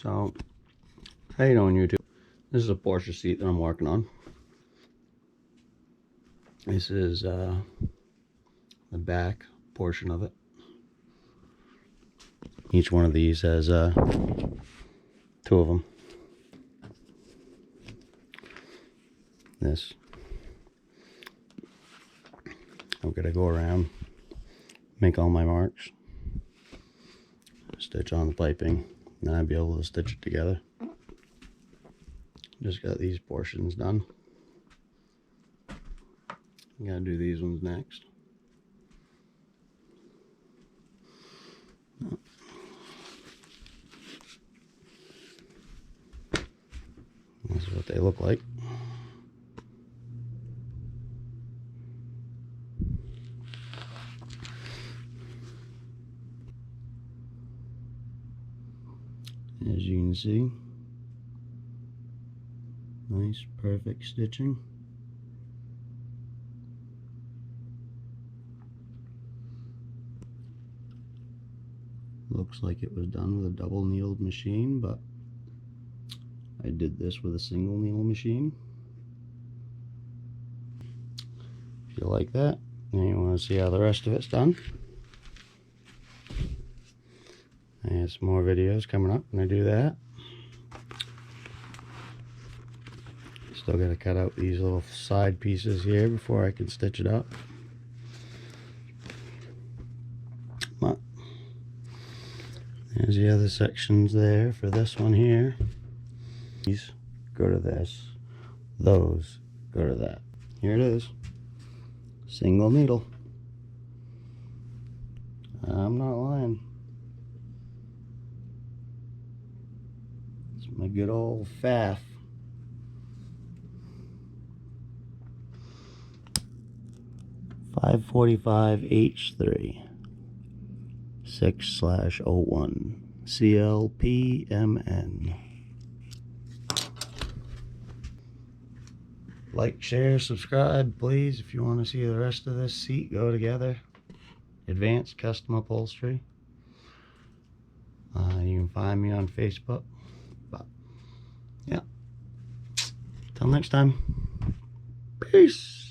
So, how you doing, YouTube? This is a Porsche seat that I'm working on. This is the back portion of it. Each one of these has two of them. This. I'm gonna go around, make all my marks, stitch on the piping, and then I'll be able to stitch it together. Just got these portions done. Gotta do these ones next. This is what they look like. As you can see, nice, perfect stitching. Looks like it was done with a double needled machine, but I did this with a single needle machine. If you like that and you want to see how the rest of it's done, I have some more videos coming up when I do that. Still got to cut out these little side pieces here before I can stitch it up. But there's the other sections there for this one here. These go to this, those go to that. Here it is, single needle. I'm not lying. It's my good old Pfaff. .545H3 6/01 CLPMN. Like, share, subscribe, please. If you want to see the rest of this seat go together. Advanced Custom Upholstery. You can find me on Facebook. But yeah, till next time, peace.